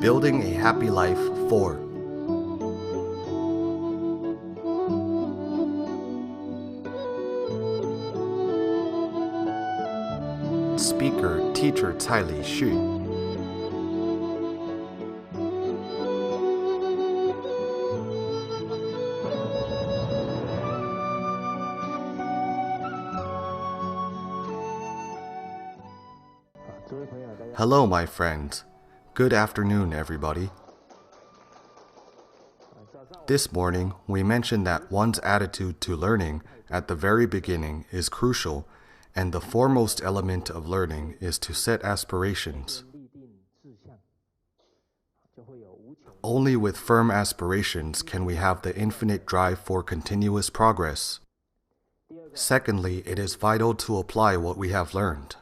Building a Happy Life 4. Speaker, Teacher Tsai Lixu. Hello, my friends. Good afternoon, everybody. This morning, we mentioned that one's attitude to learning at the very beginning is crucial, and the foremost element of learning is to set aspirations. Only with firm aspirations can we have the infinite drive for continuous progress. Secondly, it is vital to apply what we have learned.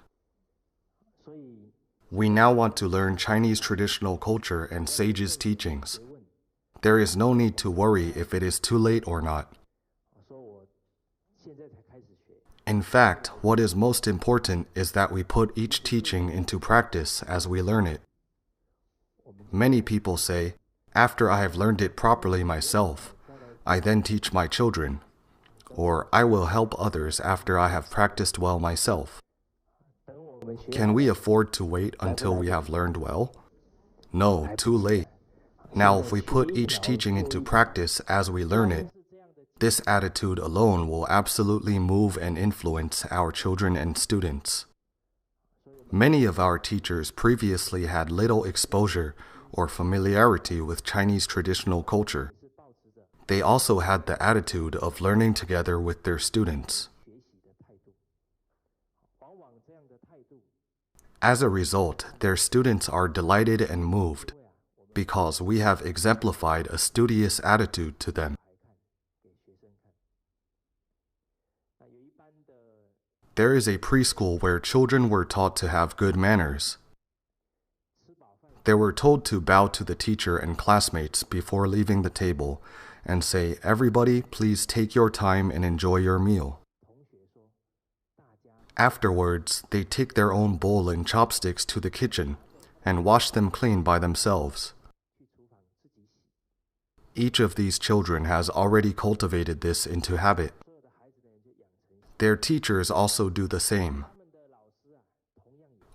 We now want to learn Chinese traditional culture and sages' teachings. There is no need to worry if it is too late or not. In fact, what is most important is that we put each teaching into practice as we learn it. Many people say, after I have learned it properly myself, I then teach my children, or I will help others after I have practiced well myself. Can we afford to wait until we have learned well? No, too late. Now, if we put each teaching into practice as we learn it, this attitude alone will absolutely move and influence our children and students. Many of our teachers previously had little exposure or familiarity with Chinese traditional culture. They also had the attitude of learning together with their students. As a result, their students are delighted and moved because we have exemplified a studious attitude to them. There is a preschool where children were taught to have good manners. They were told to bow to the teacher and classmates before leaving the table and say, "Everybody, please take your time and enjoy your meal." Afterwards, they take their own bowl and chopsticks to the kitchen and wash them clean by themselves. Each of these children has already cultivated this into habit. Their teachers also do the same.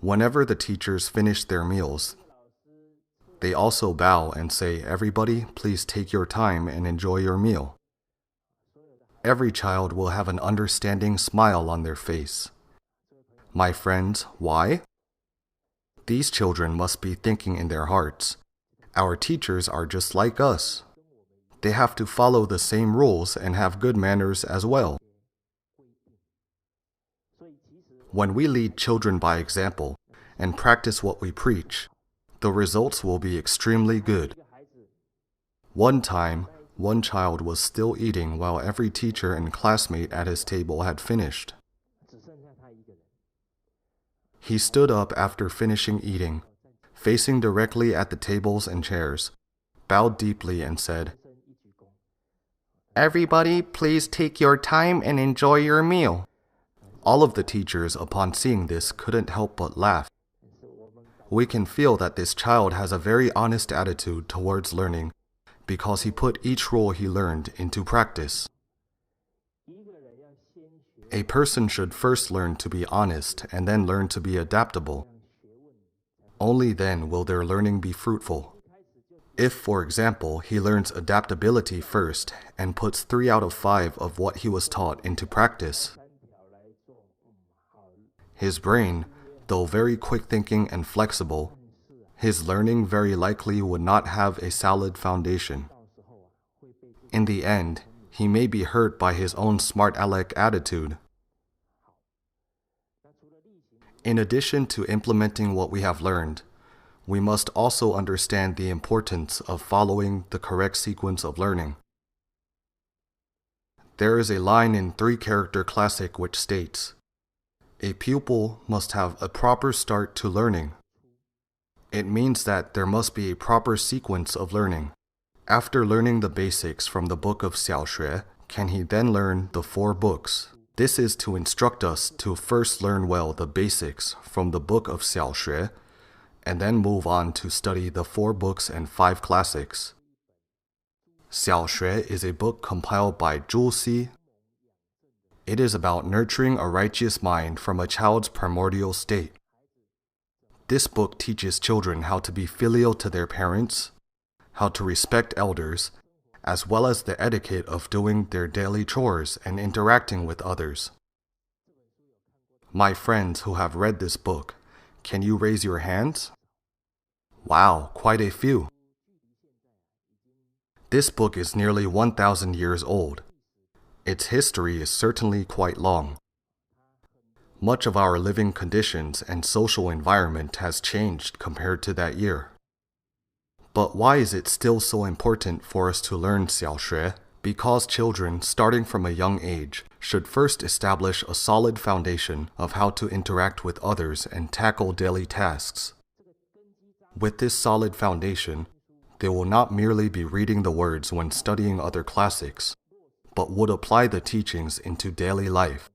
Whenever the teachers finish their meals, they also bow and say, "Everybody, please take your time and enjoy your meal." Every child will have an understanding smile on their face. My friends, why? These children must be thinking in their hearts, our teachers are just like us. They have to follow the same rules and have good manners as well. When we lead children by example and practice what we preach, the results will be extremely good. One time, one child was still eating while every teacher and classmate at his table had finished. He stood up after finishing eating, facing directly at the tables and chairs, bowed deeply and said, "Everybody, please take your time and enjoy your meal." All of the teachers, upon seeing this, couldn't help but laugh. We can feel that this child has a very honest attitude towards learning because he put each rule he learned into practice. A person should first learn to be honest and then learn to be adaptable. Only then will their learning be fruitful. If, for example, he learns adaptability first and puts 3 out of 5 of what he was taught into practice, his brain, though very quick-thinking and flexible, his learning very likely would not have a solid foundation. In the end, he may be hurt by his own smart aleck attitude. In addition to implementing what we have learned, we must also understand the importance of following the correct sequence of learning. There is a line in 3-character classic which states, "A pupil must have a proper start to learning." It means that there must be a proper sequence of learning. After learning the basics from the book of Xiaoshui, can he then learn the 4 books? This is to instruct us to first learn well the basics from the book of Xiaoshui and then move on to study the 4 books and 5 classics. Xiaoxue is a book compiled by Zhu Xi. It is about nurturing a righteous mind from a child's primordial state. This book teaches children how to be filial to their parents, how to respect elders, as well as the etiquette of doing their daily chores and interacting with others. My friends who have read this book, can you raise your hands? Wow, quite a few. This book is nearly 1,000 years old. Its history is certainly quite long. Much of our living conditions and social environment has changed compared to that year. But why is it still so important for us to learn Xiaoxue? Because children, starting from a young age, should first establish a solid foundation of how to interact with others and tackle daily tasks. With this solid foundation, they will not merely be reading the words when studying other classics, but would apply the teachings into daily life,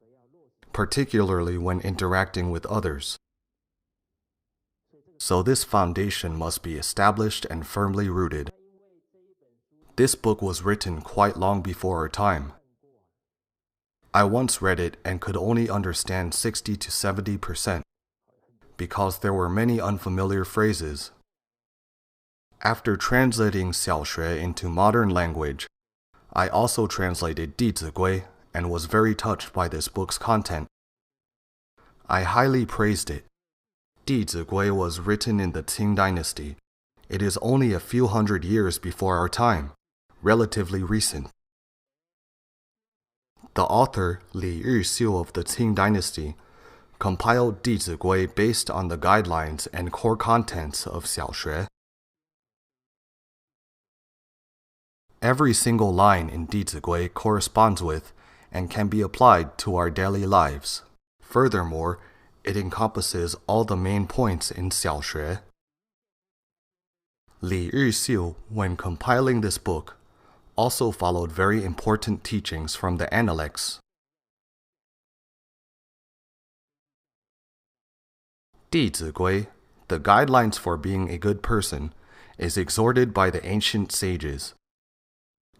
particularly when interacting with others. So this foundation must be established and firmly rooted. This book was written quite long before our time. I once read it and could only understand 60 to 70% because there were many unfamiliar phrases. After translating Xiaoxue into modern language, I also translated Dizigui and was very touched by this book's content. I highly praised it. Dizigui was written in the Qing dynasty. It is only a few hundred years before our time, relatively recent. The author, Lixu of the Qing dynasty, compiled Dizigui based on the guidelines and core contents of Xiaoxue. Every single line in Dizigui corresponds with and can be applied to our daily lives. Furthermore, it encompasses all the main points in Xiaoxue. Lixu, when compiling this book, also followed very important teachings from the Analects. Dizigui, the guidelines for being a good person, is exhorted by the ancient sages.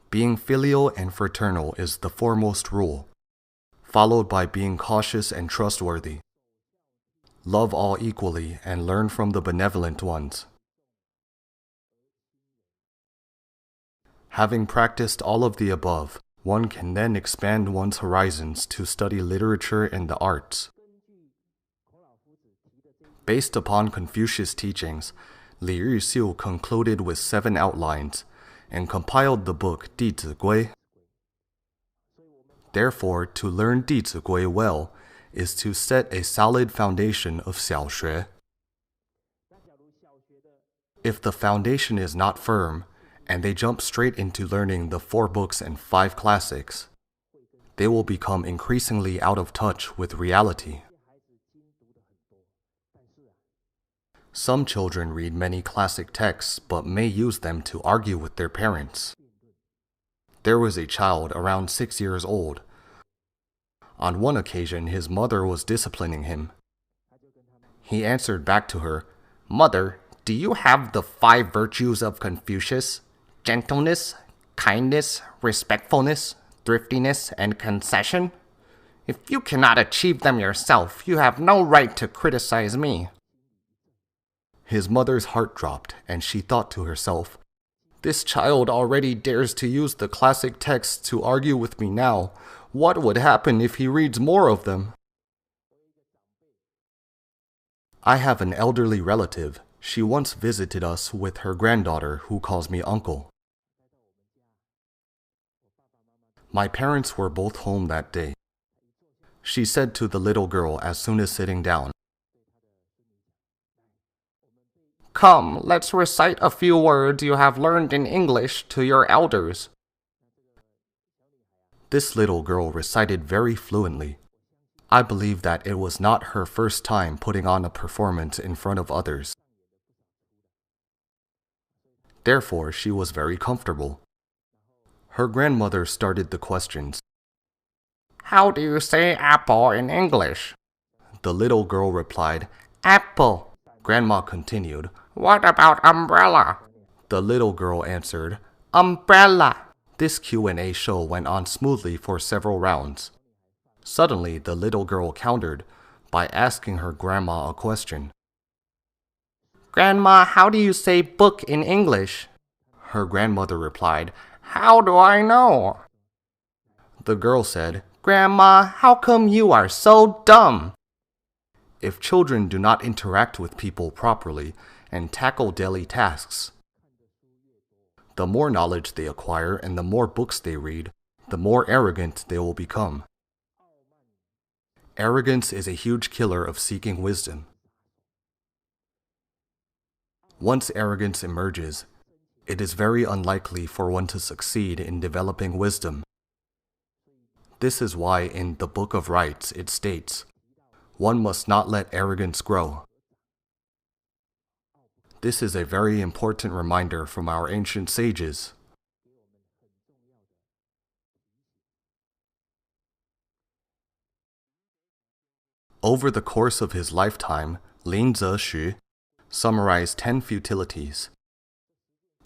Being filial and fraternal is the foremost rule, followed by being cautious and trustworthy. Love all equally and learn from the benevolent ones. Having practiced all of the above, one can then expand one's horizons to study literature and the arts. Based upon Confucius' teachings, Lixu concluded with 7 outlines and compiled the book Dizigui. Therefore, to learn Dizigui well is to set a solid foundation of Xiaoxue. If the foundation is not firm, and they jump straight into learning the 4 books and 5 classics, they will become increasingly out of touch with reality. Some children read many classic texts but may use them to argue with their parents. There was a child around 6 years old. On one occasion, his mother was disciplining him. He answered back to her, "Mother, do you have the 5 virtues of Confucius? Gentleness, kindness, respectfulness, thriftiness, and concession? If you cannot achieve them yourself, you have no right to criticize me." His mother's heart dropped, and she thought to herself, "This child already dares to use the classic texts to argue with me now. What would happen if he reads more of them?" I have an elderly relative. She once visited us with her granddaughter, who calls me uncle. My parents were both home that day. She said to the little girl as soon as sitting down, "Come, let's recite a few words you have learned in English to your elders." This little girl recited very fluently. I believe that it was not her first time putting on a performance in front of others. Therefore, she was very comfortable. Her grandmother started the questions. "How do you say apple in English?" The little girl replied, "Apple." Grandma continued, "What about umbrella?" The little girl answered, "Umbrella." This Q&A show went on smoothly for several rounds. Suddenly, the little girl countered by asking her grandma a question. "Grandma, how do you say book in English?" Her grandmother replied, "How do I know?" The girl said, "Grandma, how come you are so dumb?" If children do not interact with people properly and tackle daily tasks, the more knowledge they acquire and the more books they read, the more arrogant they will become. Arrogance is a huge killer of seeking wisdom. Once arrogance emerges, it is very unlikely for one to succeed in developing wisdom. This is why in the Book of Rites it states, "One must not let arrogance grow." This is a very important reminder from our ancient sages. Over the course of his lifetime, Lin Zexu summarized 10 futilities.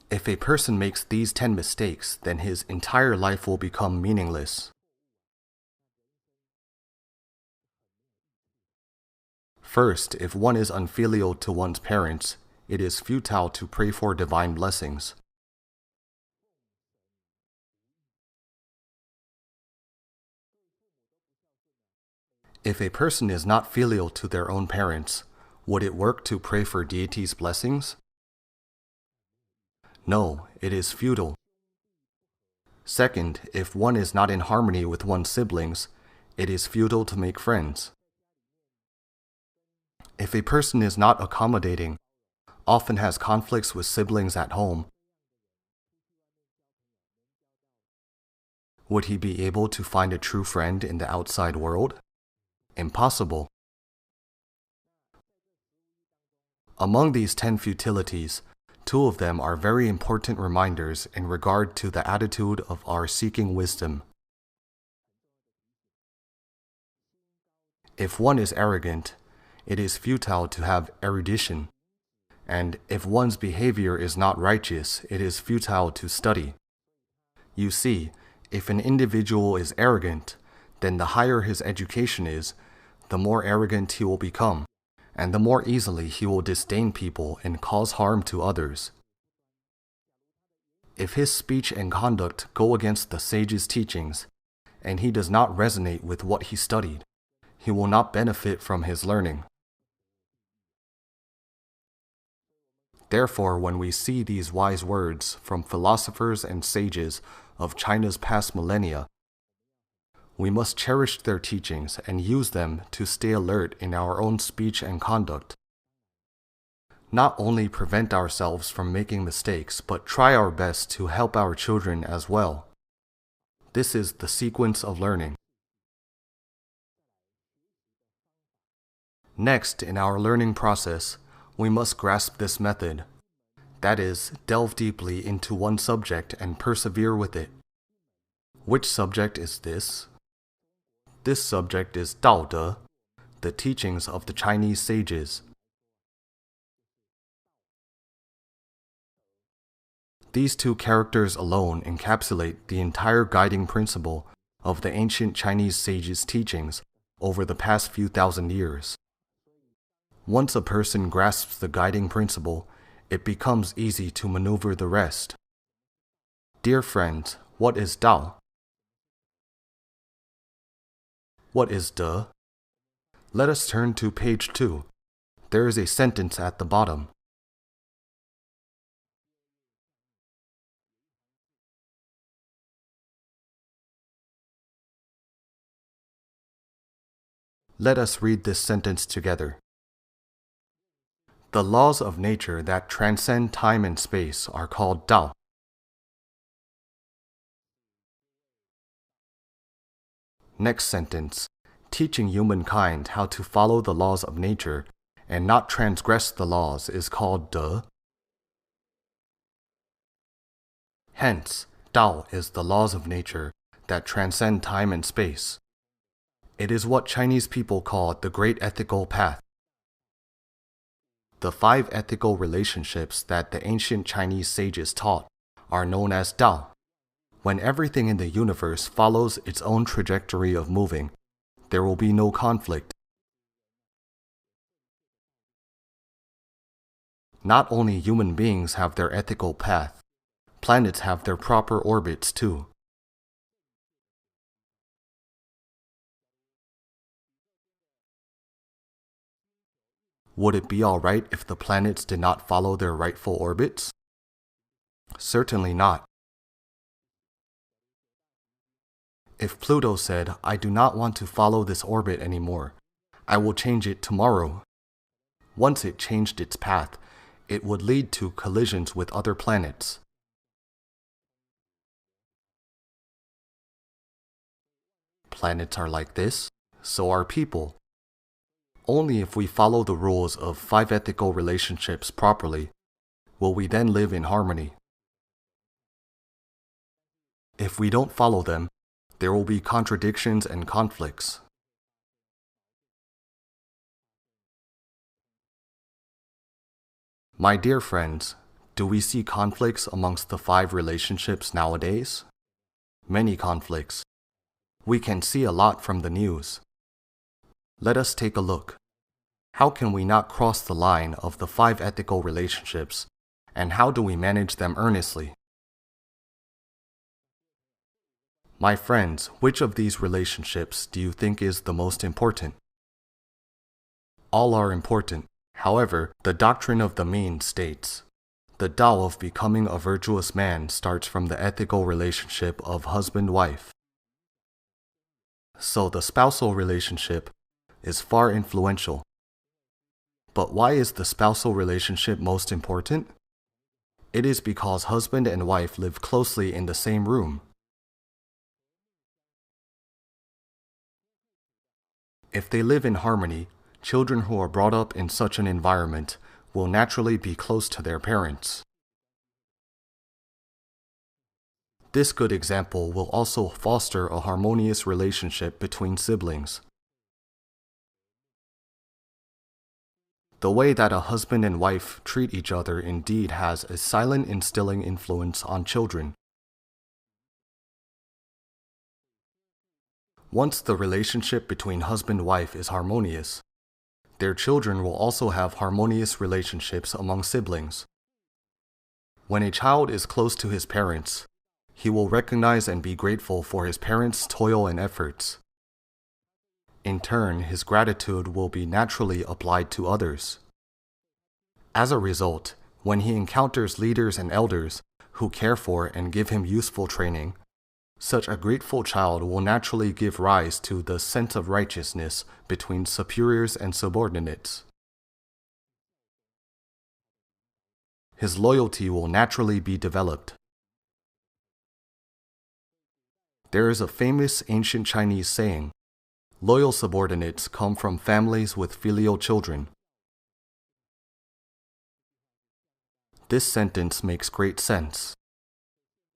If a person makes these 10 mistakes, then his entire life will become meaningless. First, if one is unfilial to one's parents, it is futile to pray for divine blessings. If a person is not filial to their own parents, would it work to pray for deities' blessings? No, it is futile. Second, if one is not in harmony with one's siblings, it is futile to make friends. If a person is not accommodating, often has conflicts with siblings at home, would he be able to find a true friend in the outside world? Impossible. Among these 10 futilities, 2 of them are very important reminders in regard to the attitude of our seeking wisdom. If one is arrogant, it is futile to have erudition, and if one's behavior is not righteous, it is futile to study. You see, if an individual is arrogant, then the higher his education is, the more arrogant he will become, and the more easily he will disdain people and cause harm to others. If his speech and conduct go against the sage's teachings, and he does not resonate with what he studied, he will not benefit from his learning. Therefore, when we see these wise words from philosophers and sages of China's past millennia, we must cherish their teachings and use them to stay alert in our own speech and conduct. Not only prevent ourselves from making mistakes, but try our best to help our children as well. This is the sequence of learning. Next, in our learning process, we must grasp this method. That is, delve deeply into one subject and persevere with it. Which subject is this? This subject is Dao De, the teachings of the Chinese sages. These 2 characters alone encapsulate the entire guiding principle of the ancient Chinese sages' teachings over the past few thousand years. Once a person grasps the guiding principle, it becomes easy to maneuver the rest. Dear friends, what is Dao? What is De? Let us turn to page 2. There is a sentence at the bottom. Let us read this sentence together. The laws of nature that transcend time and space are called Dao. Next sentence. Teaching humankind how to follow the laws of nature and not transgress the laws is called De. Hence, Dao is the laws of nature that transcend time and space. It is what Chinese people call the Great Ethical Path. The 5 ethical relationships that the ancient Chinese sages taught are known as Dao. When everything in the universe follows its own trajectory of moving, there will be no conflict. Not only human beings have their ethical path, planets have their proper orbits too. Would it be alright if the planets did not follow their rightful orbits? Certainly not. If Pluto said, "I do not want to follow this orbit anymore, I will change it tomorrow," once it changed its path, it would lead to collisions with other planets. Planets are like this, so are people. Only if we follow the rules of 5 ethical relationships properly will we then live in harmony. If we don't follow them, there will be contradictions and conflicts. My dear friends, do we see conflicts amongst the 5 relationships nowadays? Many conflicts. We can see a lot from the news. Let us take a look. How can we not cross the line of the 5 ethical relationships, and how do we manage them earnestly? My friends, which of these relationships do you think is the most important? All are important. However, the doctrine of the mean states, the Tao of becoming a virtuous man starts from the ethical relationship of husband-wife. So the spousal relationship is far influential. But why is the spousal relationship most important? It is because husband and wife live closely in the same room. If they live in harmony, children who are brought up in such an environment will naturally be close to their parents. This good example will also foster a harmonious relationship between siblings. The way that a husband and wife treat each other indeed has a silent instilling influence on children. Once the relationship between husband-wife is harmonious, their children will also have harmonious relationships among siblings. When a child is close to his parents, he will recognize and be grateful for his parents' toil and efforts. In turn, his gratitude will be naturally applied to others. As a result, when he encounters leaders and elders who care for and give him useful training, such a grateful child will naturally give rise to the sense of righteousness between superiors and subordinates. His loyalty will naturally be developed. There is a famous ancient Chinese saying, "Loyal subordinates come from families with filial children." This sentence makes great sense.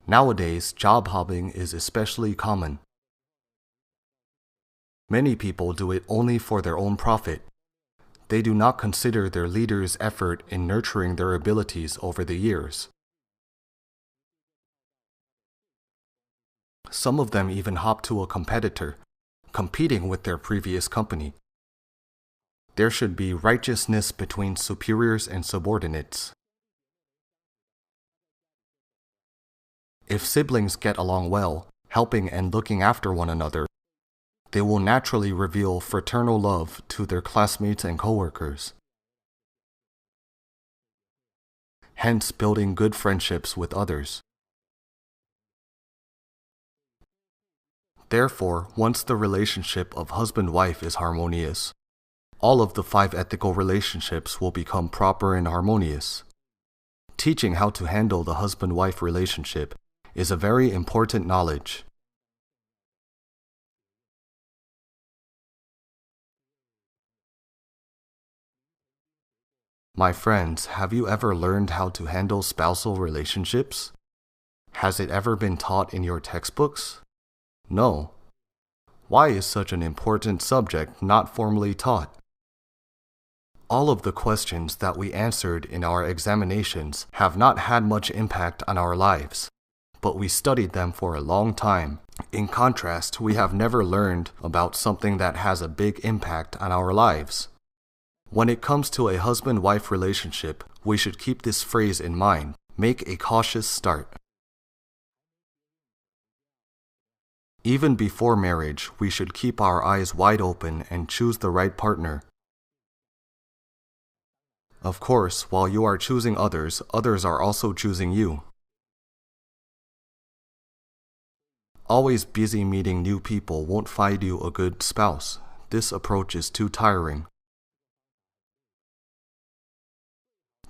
Nowadays, job hopping is especially common. Many people do it only for their own profit. They do not consider their leader's effort in nurturing their abilities over the years. Some of them even hop to a competitor, competing with their previous company. There should be righteousness between superiors and subordinates. If siblings get along well, helping and looking after one another, they will naturally reveal fraternal love to their classmates and coworkers, hence building good friendships with others. Therefore, once the relationship of husband-wife is harmonious, all of the 5 ethical relationships will become proper and harmonious. Teaching how to handle the husband-wife relationship is a very important knowledge. My friends, have you ever learned how to handle spousal relationships? Has it ever been taught in your textbooks? No. Why is such an important subject not formally taught? All of the questions that we answered in our examinations have not had much impact on our lives, but we studied them for a long time. In contrast, we have never learned about something that has a big impact on our lives. When it comes to a husband-wife relationship, we should keep this phrase in mind: make a cautious start. Even before marriage, we should keep our eyes wide open and choose the right partner. Of course, while you are choosing others, others are also choosing you. Always busy meeting new people won't find you a good spouse. This approach is too tiring.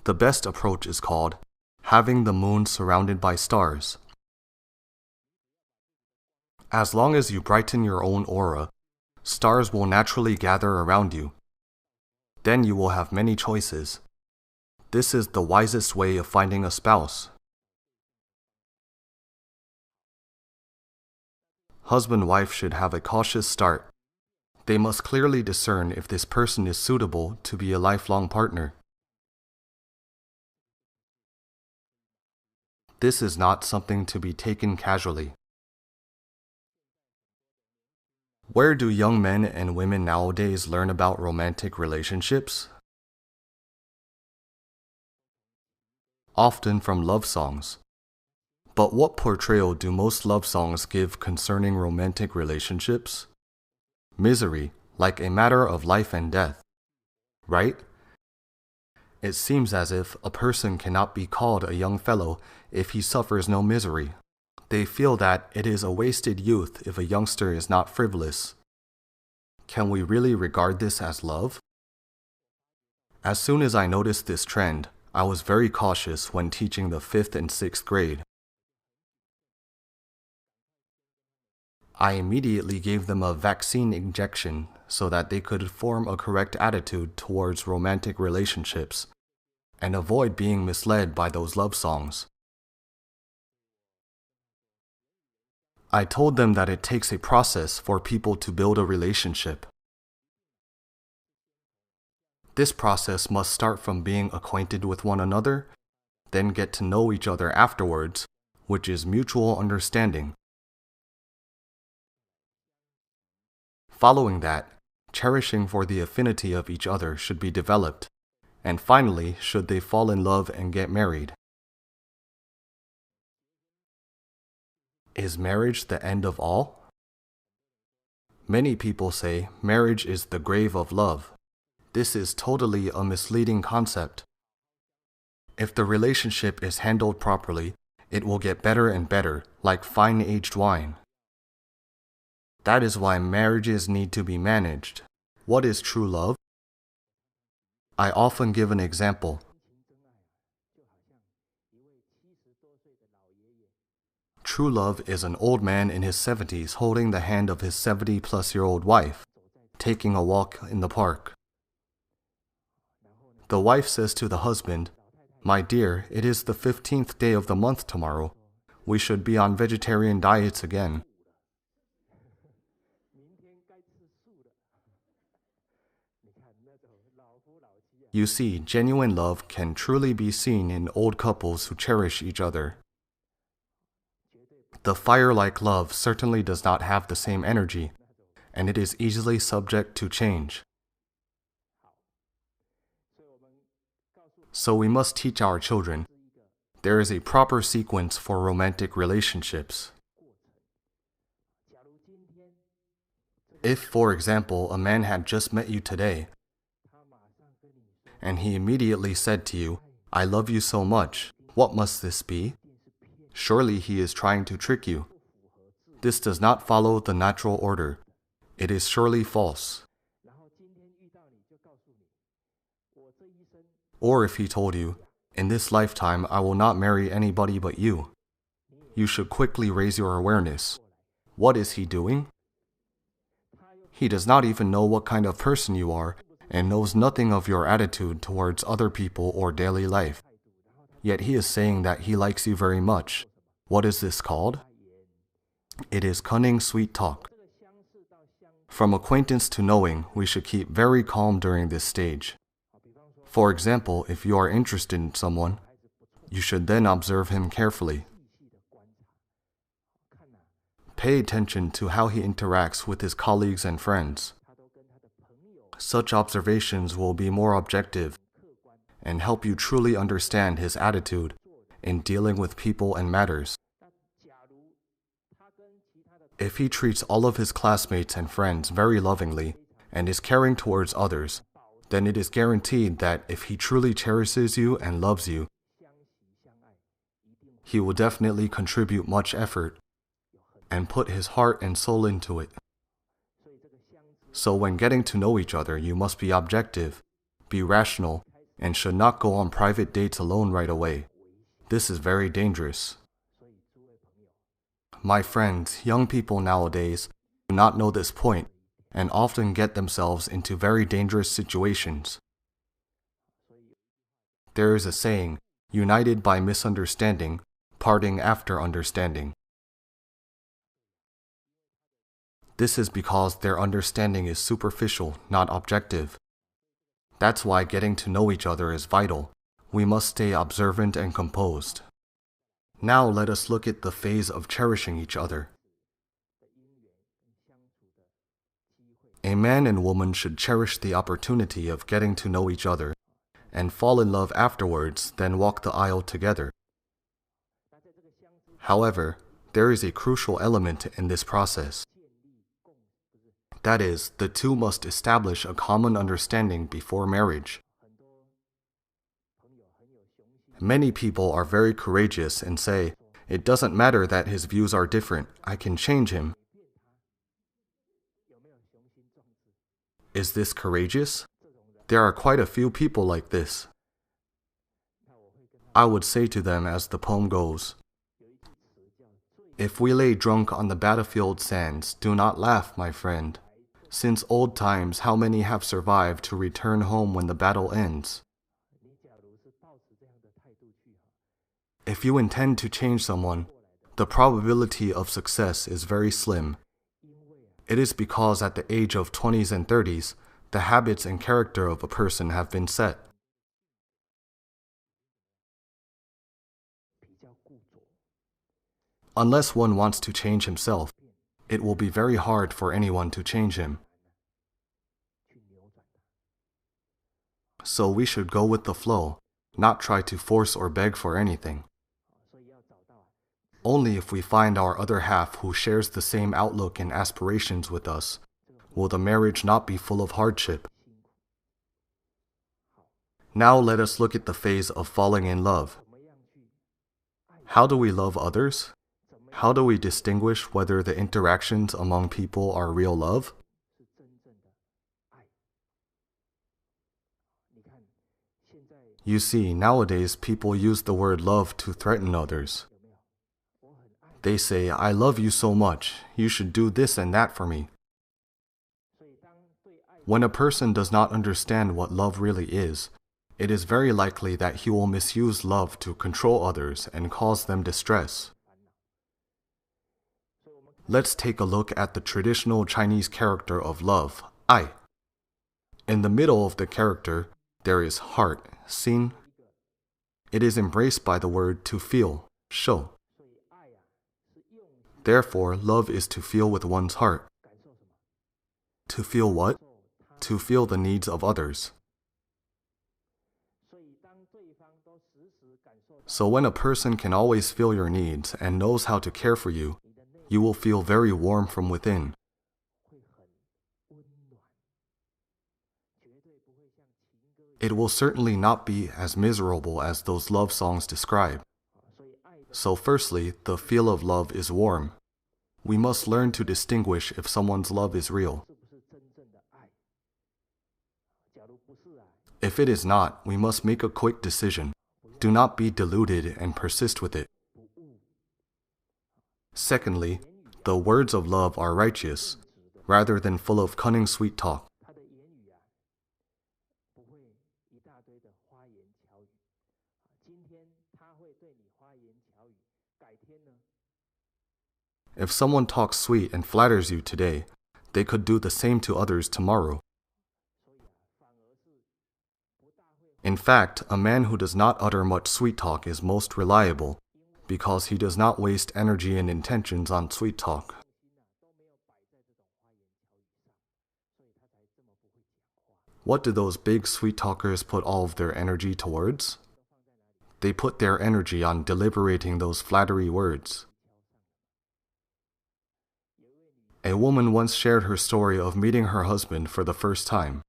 The best approach is called having the moon surrounded by stars. As long as you brighten your own aura, stars will naturally gather around you. Then you will have many choices. This is the wisest way of finding a spouse. Husband-wife should have a cautious start. They must clearly discern if this person is suitable to be a lifelong partner. This is not something to be taken casually. Where do young men and women nowadays learn about romantic relationships? Often from love songs. But what portrayal do most love songs give concerning romantic relationships? Misery, like a matter of life and death. Right? It seems as if a person cannot be called a young fellow if he suffers no misery. They feel that it is a wasted youth if a youngster is not frivolous. Can we really regard this as love? As soon as I noticed this trend, I was very cautious when teaching the 5th and 6th grade. I immediately gave them a vaccine injection so that they could form a correct attitude towards romantic relationships and avoid being misled by those love songs. I told them that it takes a process for people to build a relationship. This process must start from being acquainted with one another, then get to know each other afterwards, which is mutual understanding. Following that, cherishing for the affinity of each other should be developed, and finally, should they fall in love and get married. Is marriage the end of all? Many people say marriage is the grave of love. This is totally a misleading concept. If the relationship is handled properly, it will get better and better, like fine aged wine. That is why marriages need to be managed. What is true love? I often give an example. True love is an old man in his 70s holding the hand of his 70-plus-year-old wife, taking a walk in the park. The wife says to the husband, "My dear, it is the 15th day of the month tomorrow. We should be on vegetarian diets again." You see, genuine love can truly be seen in old couples who cherish each other. The fire-like love certainly does not have the same energy, and it is easily subject to change. So we must teach our children there is a proper sequence for romantic relationships. If, for example, a man had just met you today, and he immediately said to you, "I love you so much," what must this be? Surely he is trying to trick you. This does not follow the natural order. It is surely false. Or if he told you, "In this lifetime I will not marry anybody but you," you should quickly raise your awareness. What is he doing? He does not even know what kind of person you are and knows nothing of your attitude towards other people or daily life. Yet he is saying that he likes you very much. What is this called? It is cunning sweet talk. From acquaintance to knowing, we should keep very calm during this stage. For example, if you are interested in someone, you should then observe him carefully. Pay attention to how he interacts with his colleagues and friends. Such observations will be more objective and help you truly understand his attitude in dealing with people and matters. If he treats all of his classmates and friends very lovingly and is caring towards others, then it is guaranteed that if he truly cherishes you and loves you, he will definitely contribute much effort and put his heart and soul into it. So when getting to know each other, you must be objective, be rational, and should not go on private dates alone right away. This is very dangerous. My friends, young people nowadays do not know this point and often get themselves into very dangerous situations. There is a saying, united by misunderstanding, parting after understanding. This is because their understanding is superficial, not objective. That's why getting to know each other is vital. We must stay observant and composed. Now let us look at the phase of cherishing each other. A man and woman should cherish the opportunity of getting to know each other and fall in love afterwards, then walk the aisle together. However, there is a crucial element in this process. That is, the two must establish a common understanding before marriage. Many people are very courageous and say, "It doesn't matter that his views are different, I can change him." Is this courageous? There are quite a few people like this. I would say to them as the poem goes, "If we lay drunk on the battlefield sands, do not laugh, my friend. Since old times, how many have survived to return home when the battle ends?" If you intend to change someone, the probability of success is very slim. It is because at the age of 20s and 30s, the habits and character of a person have been set. Unless one wants to change himself, it will be very hard for anyone to change him. So we should go with the flow, not try to force or beg for anything. Only if we find our other half who shares the same outlook and aspirations with us, will the marriage not be full of hardship. Now let us look at the phase of falling in love. How do we love others? How do we distinguish whether the interactions among people are real love? You see, nowadays people use the word love to threaten others. They say, "I love you so much, you should do this and that for me." When a person does not understand what love really is, it is very likely that he will misuse love to control others and cause them distress. Let's take a look at the traditional Chinese character of love, ai. In the middle of the character, there is heart, xin. It is embraced by the word to feel, shou. Therefore, love is to feel with one's heart. To feel what? To feel the needs of others. So when a person can always feel your needs and knows how to care for you, you will feel very warm from within. It will certainly not be as miserable as those love songs describe. So firstly, the feel of love is warm. We must learn to distinguish if someone's love is real. If it is not, we must make a quick decision. Do not be deluded and persist with it. Secondly, the words of love are righteous, rather than full of cunning sweet talk. If someone talks sweet and flatters you today, they could do the same to others tomorrow. In fact, a man who does not utter much sweet talk is most reliable, because he does not waste energy and intentions on sweet talk. What do those big sweet talkers put all of their energy towards? They put their energy on deliberating those flattery words. A woman once shared her story of meeting her husband for the first time.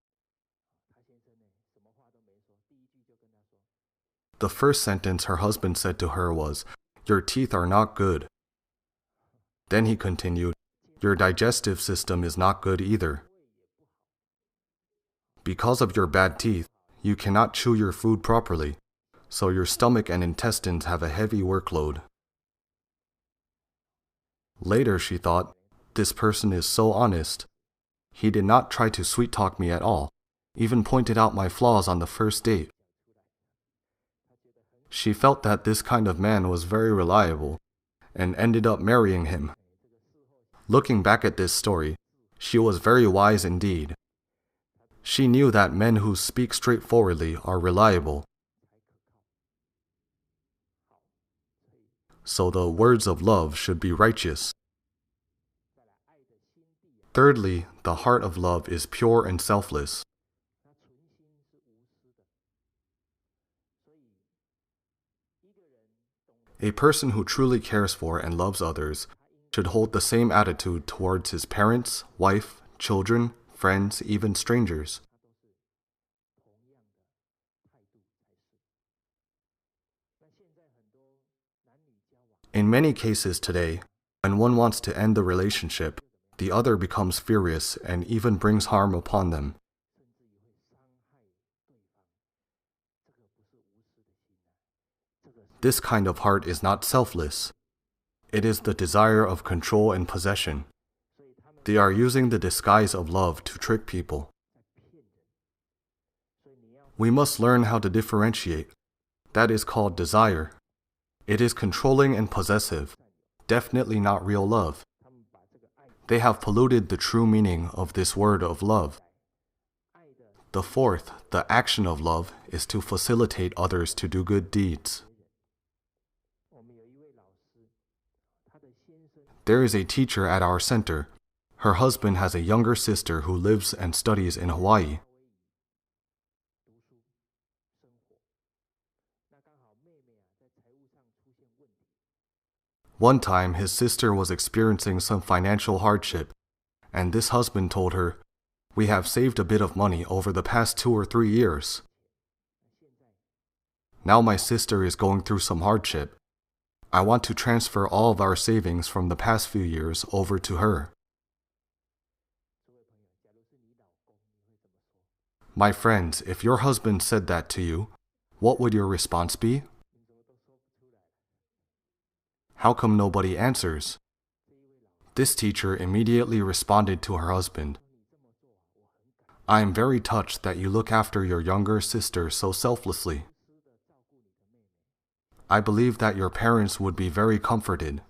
The first sentence her husband said to her was, "Your teeth are not good." Then he continued, "Your digestive system is not good either. Because of your bad teeth, you cannot chew your food properly, so your stomach and intestines have a heavy workload." Later she thought, "This person is so honest. He did not try to sweet-talk me at all, even pointed out my flaws on the first date." She felt that this kind of man was very reliable, and ended up marrying him. Looking back at this story, she was very wise indeed. She knew that men who speak straightforwardly are reliable. So the words of love should be righteous. Thirdly, the heart of love is pure and selfless. A person who truly cares for and loves others should hold the same attitude towards his parents, wife, children, friends, even strangers. In many cases today, when one wants to end the relationship, the other becomes furious and even brings harm upon them. This kind of heart is not selfless. It is the desire of control and possession. They are using the disguise of love to trick people. We must learn how to differentiate. That is called desire. It is controlling and possessive, definitely not real love. They have polluted the true meaning of this word of love. The fourth, the action of love, is to facilitate others to do good deeds. There is a teacher at our center. Her husband has a younger sister who lives and studies in Hawaii. One time, his sister was experiencing some financial hardship, and this husband told her, "We have saved a bit of money over the past 2 or 3 years. Now my sister is going through some hardship. I want to transfer all of our savings from the past few years over to her." My friends, if your husband said that to you, what would your response be? How come nobody answers? This teacher immediately responded to her husband, "I am very touched that you look after your younger sister so selflessly. I believe that your parents would be very comforted.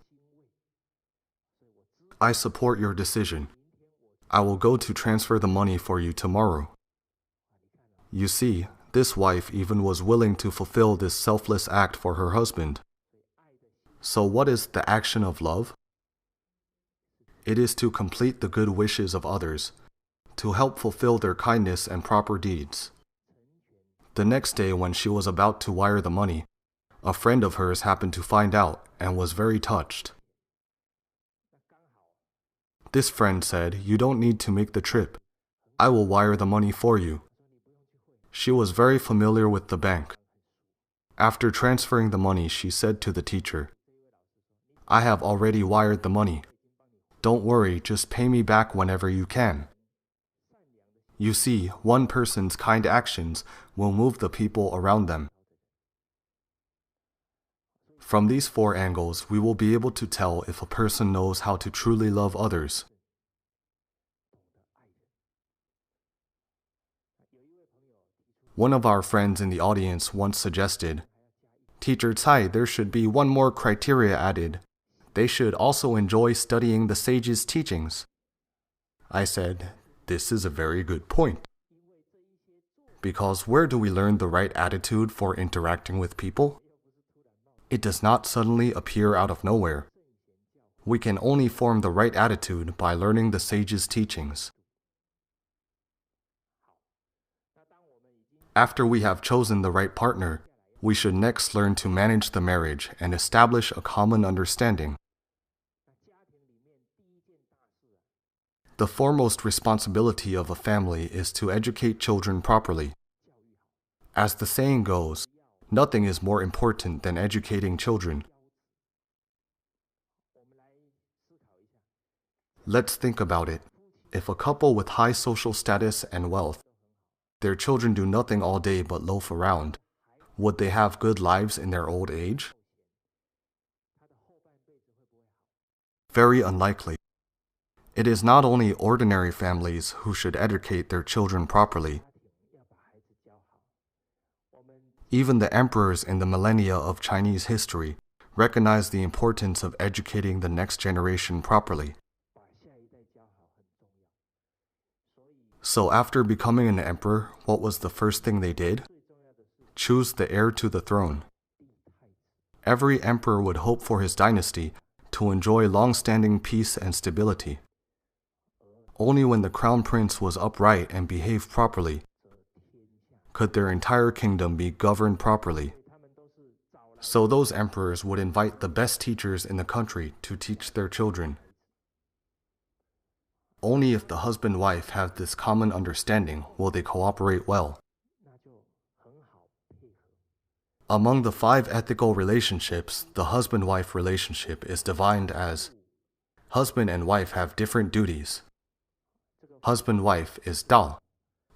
I support your decision. I will go to transfer the money for you tomorrow." You see, this wife even was willing to fulfill this selfless act for her husband. So what is the action of love? It is to complete the good wishes of others, to help fulfill their kindness and proper deeds. The next day when she was about to wire the money, a friend of hers happened to find out and was very touched. This friend said, "You don't need to make the trip. I will wire the money for you." She was very familiar with the bank. After transferring the money, she said to the teacher, "I have already wired the money. Don't worry, just pay me back whenever you can." You see, one person's kind actions will move the people around them. From these 4 angles, we will be able to tell if a person knows how to truly love others. One of our friends in the audience once suggested, "Teacher Tsai, there should be one more criteria added. They should also enjoy studying the sage's teachings." I said, "This is a very good point." Because where do we learn the right attitude for interacting with people? It does not suddenly appear out of nowhere. We can only form the right attitude by learning the sage's teachings. After we have chosen the right partner, we should next learn to manage the marriage and establish a common understanding. The foremost responsibility of a family is to educate children properly. As the saying goes, nothing is more important than educating children. Let's think about it. If a couple with high social status and wealth, their children do nothing all day but loaf around, would they have good lives in their old age? Very unlikely. It is not only ordinary families who should educate their children properly. Even the emperors in the millennia of Chinese history recognized the importance of educating the next generation properly. So after becoming an emperor, what was the first thing they did? Choose the heir to the throne. Every emperor would hope for his dynasty to enjoy long-standing peace and stability. Only when the crown prince was upright and behaved properly could their entire kingdom be governed properly. So those emperors would invite the best teachers in the country to teach their children. Only if the husband-wife have this common understanding will they cooperate well. Among the 5 ethical relationships, the husband-wife relationship is defined as husband and wife have different duties. Husband-wife is Dao.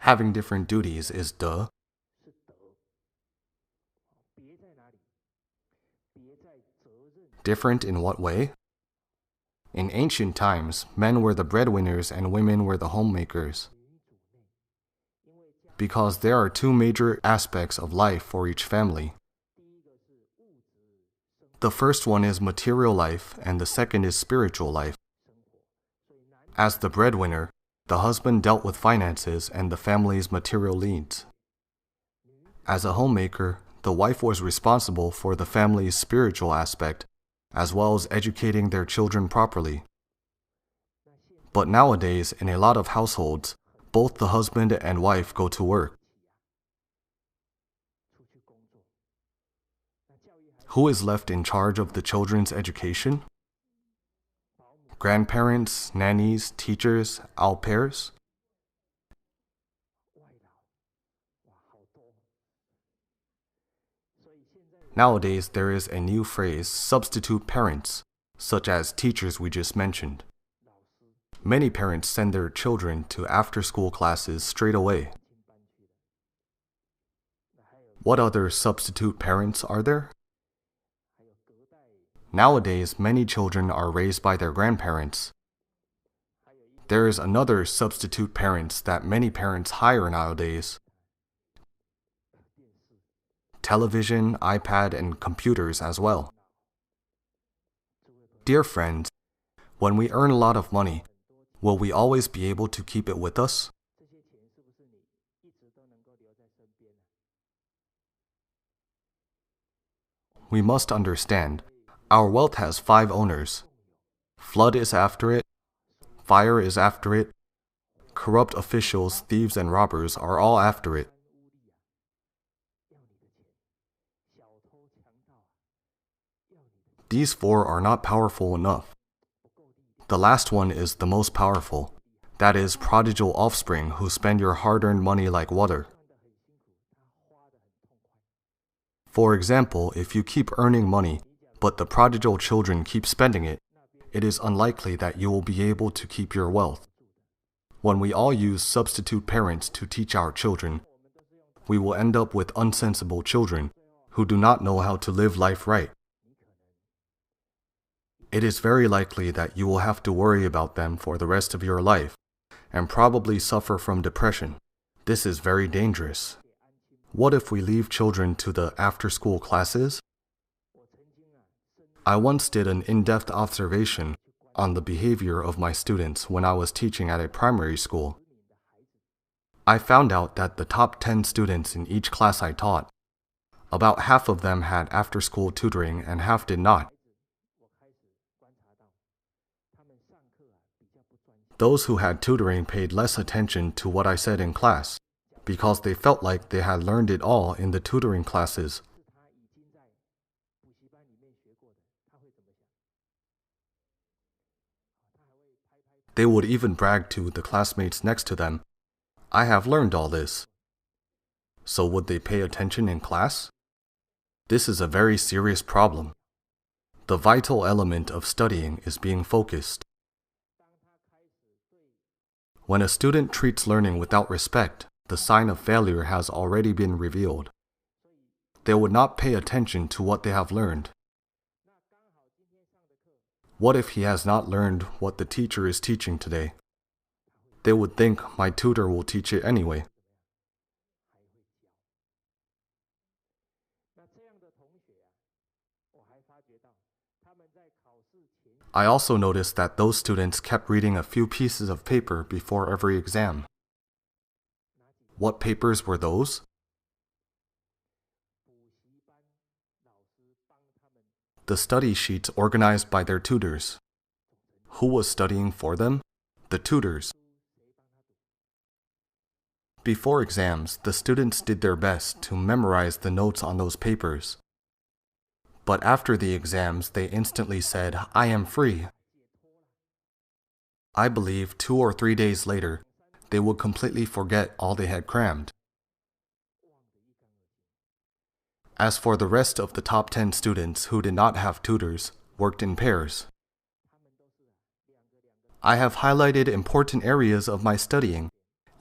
Having different duties is De. Different in what way? In ancient times, men were the breadwinners and women were the homemakers. Because there are 2 major aspects of life for each family. The first one is material life and the second is spiritual life. As the breadwinner, the husband dealt with finances and the family's material needs. As a homemaker, the wife was responsible for the family's spiritual aspect, as well as educating their children properly. But nowadays, in a lot of households, both the husband and wife go to work. Who is left in charge of the children's education? Grandparents, nannies, teachers, au pairs? Nowadays, there is a new phrase, substitute parents, such as teachers we just mentioned. Many parents send their children to after-school classes straight away. What other substitute parents are there? Nowadays, many children are raised by their grandparents. There is another substitute parents that many parents hire nowadays. Television, iPad, and computers as well. Dear friends, when we earn a lot of money, will we always be able to keep it with us? We must understand, our wealth has 5 owners. Flood is after it, fire is after it, corrupt officials, thieves, and robbers are all after it. These 4 are not powerful enough. The last one is the most powerful. That is, prodigal offspring who spend your hard-earned money like water. For example, if you keep earning money, but the prodigal children keep spending it, it is unlikely that you will be able to keep your wealth. When we all use substitute parents to teach our children, we will end up with unsensible children who do not know how to live life right. It is very likely that you will have to worry about them for the rest of your life, and probably suffer from depression. This is very dangerous. What if we leave children to the after-school classes? I once did an in-depth observation on the behavior of my students when I was teaching at a primary school. I found out that the top 10 students in each class I taught, about half of them had after-school tutoring and half did not. Those who had tutoring paid less attention to what I said in class because they felt like they had learned it all in the tutoring classes. They would even brag to the classmates next to them, "I have learned all this." So would they pay attention in class? This is a very serious problem. The vital element of studying is being focused. When a student treats learning without respect, the sign of failure has already been revealed. They would not pay attention to what they have learned. What if he has not learned what the teacher is teaching today? They would think, my tutor will teach it anyway. I also noticed that those students kept reading a few pieces of paper before every exam. What papers were those? The study sheets organized by their tutors. Who was studying for them? The tutors. Before exams, the students did their best to memorize the notes on those papers. But after the exams, they instantly said, "I am free." I believe 2 or 3 days later, they would completely forget all they had crammed. As for the rest of the top 10 students who did not have tutors, worked in pairs. I have highlighted important areas of my studying.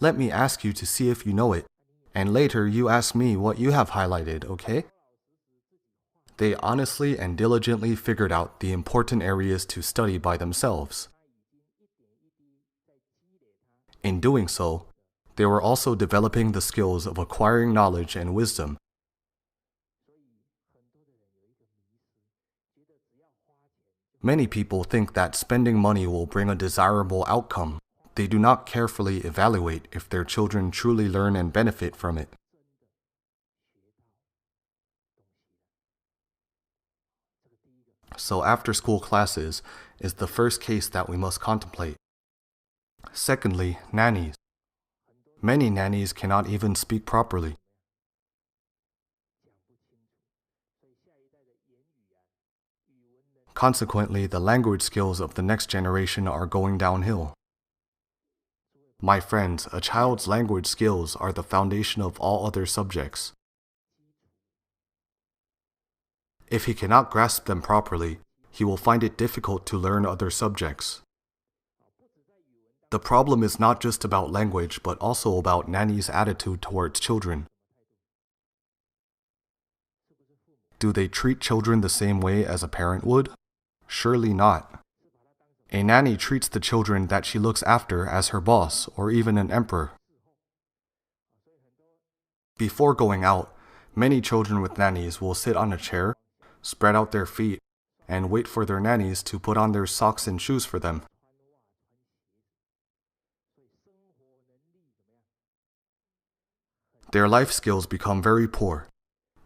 Let me ask you to see if you know it, and later you ask me what you have highlighted, okay? They honestly and diligently figured out the important areas to study by themselves. In doing so, they were also developing the skills of acquiring knowledge and wisdom. Many people think that spending money will bring a desirable outcome. They do not carefully evaluate if their children truly learn and benefit from it. So after-school classes is the first case that we must contemplate. Secondly, nannies. Many nannies cannot even speak properly. Consequently, the language skills of the next generation are going downhill. My friends, a child's language skills are the foundation of all other subjects. If he cannot grasp them properly, he will find it difficult to learn other subjects. The problem is not just about language, but also about nannies' attitude towards children. Do they treat children the same way as a parent would? Surely not. A nanny treats the children that she looks after as her boss or even an emperor. Before going out, many children with nannies will sit on a chair, spread out their feet, and wait for their nannies to put on their socks and shoes for them. Their life skills become very poor.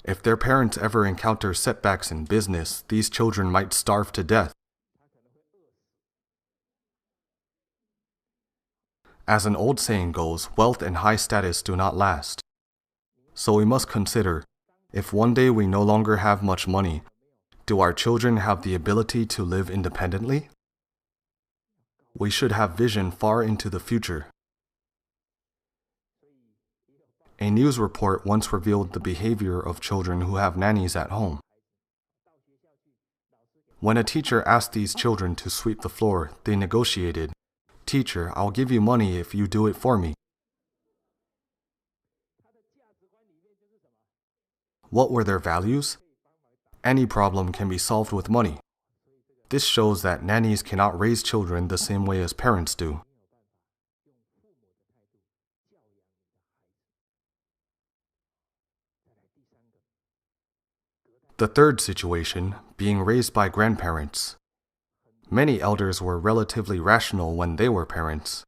If their parents ever encounter setbacks in business, these children might starve to death. As an old saying goes, wealth and high status do not last. So we must consider, if one day we no longer have much money, do our children have the ability to live independently? We should have vision far into the future. A news report once revealed the behavior of children who have nannies at home. When a teacher asked these children to sweep the floor, they negotiated, "Teacher, I'll give you money if you do it for me." What were their values? Any problem can be solved with money. This shows that nannies cannot raise children the same way as parents do. The third situation, being raised by grandparents. Many elders were relatively rational when they were parents.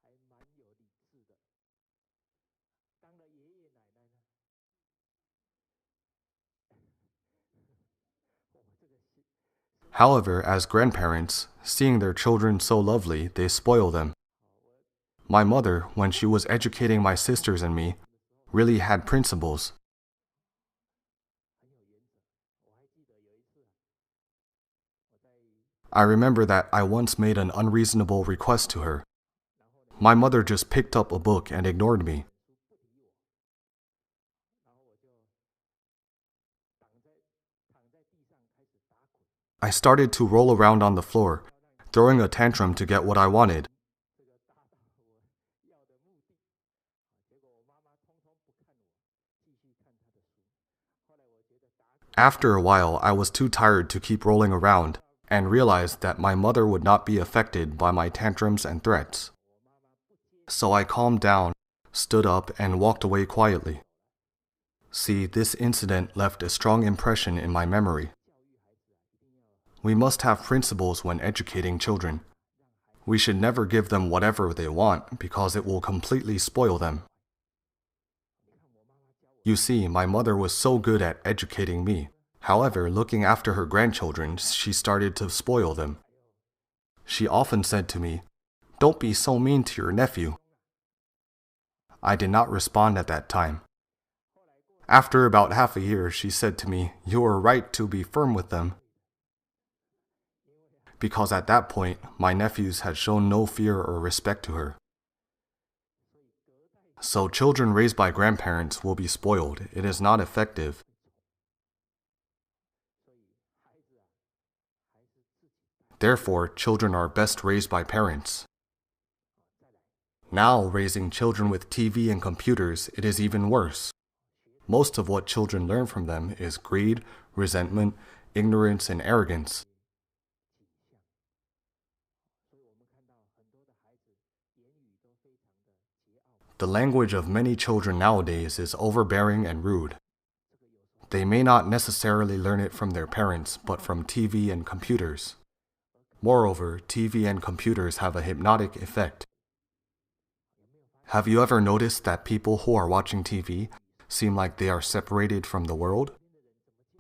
However, as grandparents, seeing their children so lovely, they spoil them. My mother, when she was educating my sisters and me, really had principles. I remember that I once made an unreasonable request to her. My mother just picked up a book and ignored me. I started to roll around on the floor, throwing a tantrum to get what I wanted. After a while, I was too tired to keep rolling around and realized that my mother would not be affected by my tantrums and threats. So I calmed down, stood up, and walked away quietly. See, this incident left a strong impression in my memory. We must have principles when educating children. We should never give them whatever they want because it will completely spoil them. You see, my mother was so good at educating me. However, looking after her grandchildren, she started to spoil them. She often said to me, "Don't be so mean to your nephew." I did not respond at that time. After about half a year, she said to me, "You are right to be firm with them." Because at that point, my nephews had shown no fear or respect to her. So children raised by grandparents will be spoiled. It is not effective. Therefore, children are best raised by parents. Now, raising children with TV and computers, it is even worse. Most of what children learn from them is greed, resentment, ignorance, and arrogance. The language of many children nowadays is overbearing and rude. They may not necessarily learn it from their parents, but from TV and computers. Moreover, TV and computers have a hypnotic effect. Have you ever noticed that people who are watching TV seem like they are separated from the world?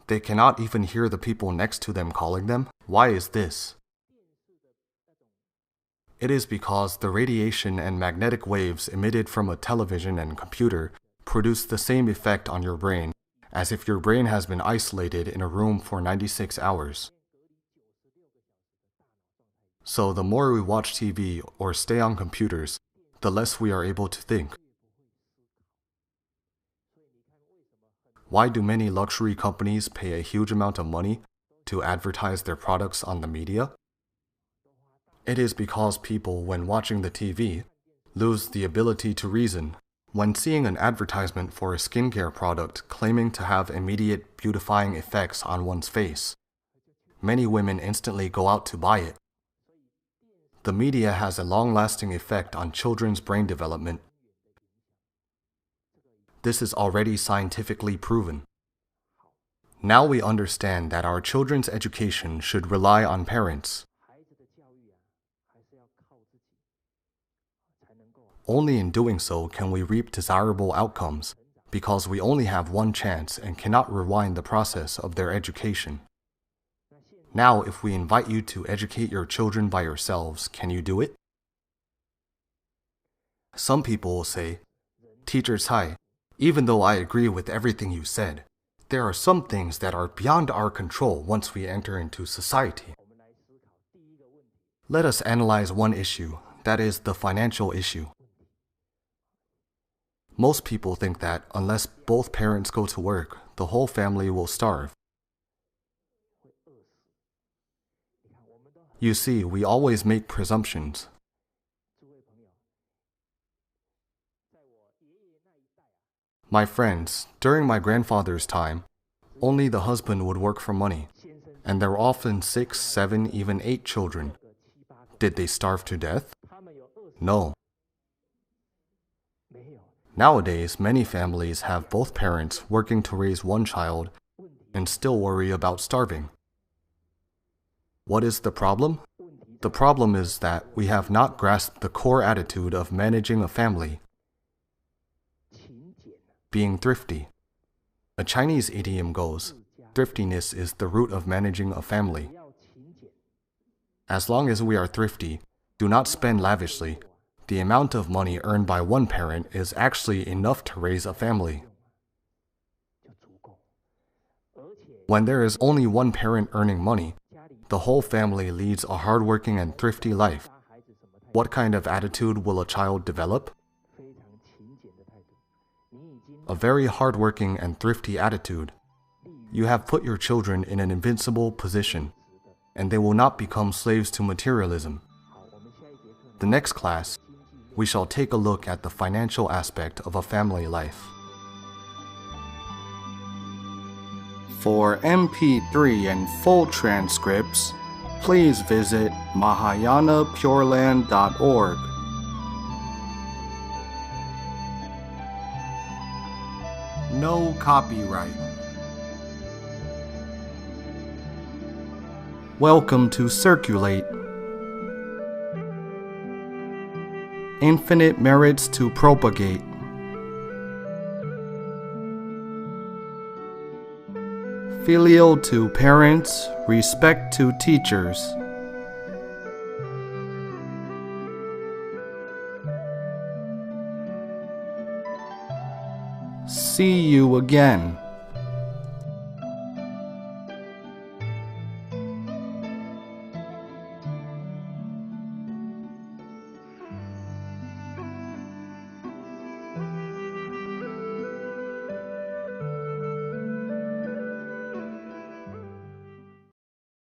They cannot even hear the people next to them calling them. Why is this? It is because the radiation and magnetic waves emitted from a television and computer produce the same effect on your brain as if your brain has been isolated in a room for 96 hours. So the more we watch TV or stay on computers, the less we are able to think. Why do many luxury companies pay a huge amount of money to advertise their products on the media? It is because people, when watching the TV, lose the ability to reason. When seeing an advertisement for a skincare product claiming to have immediate beautifying effects on one's face, many women instantly go out to buy it. The media has a long-lasting effect on children's brain development. This is already scientifically proven. Now we understand that our children's education should rely on parents. Only in doing so can we reap desirable outcomes, because we only have one chance and cannot rewind the process of their education. Now, if we invite you to educate your children by yourselves, can you do it? Some people will say, "Teacher Tsai, even though I agree with everything you said, there are some things that are beyond our control once we enter into society." Let us analyze one issue, that is the financial issue. Most people think that unless both parents go to work, the whole family will starve. You see, we always make presumptions. My friends, during my grandfather's time, only the husband would work for money, and there were often 6, 7, even 8 children. Did they starve to death? No. Nowadays, many families have both parents working to raise one child and still worry about starving. What is the problem? The problem is that we have not grasped the core attitude of managing a family, being thrifty. A Chinese idiom goes, "Thriftiness is the root of managing a family." As long as we are thrifty, do not spend lavishly, the amount of money earned by one parent is actually enough to raise a family. When there is only one parent earning money, the whole family leads a hardworking and thrifty life. What kind of attitude will a child develop? A very hardworking and thrifty attitude. You have put your children in an invincible position, and they will not become slaves to materialism. The next class, we shall take a look at the financial aspect of a family life. For MP3 and full transcripts, please visit mahayanapureland.org. No copyright. Welcome to Circulate. Infinite merits to propagate. Filial to parents, respect to teachers. See you again.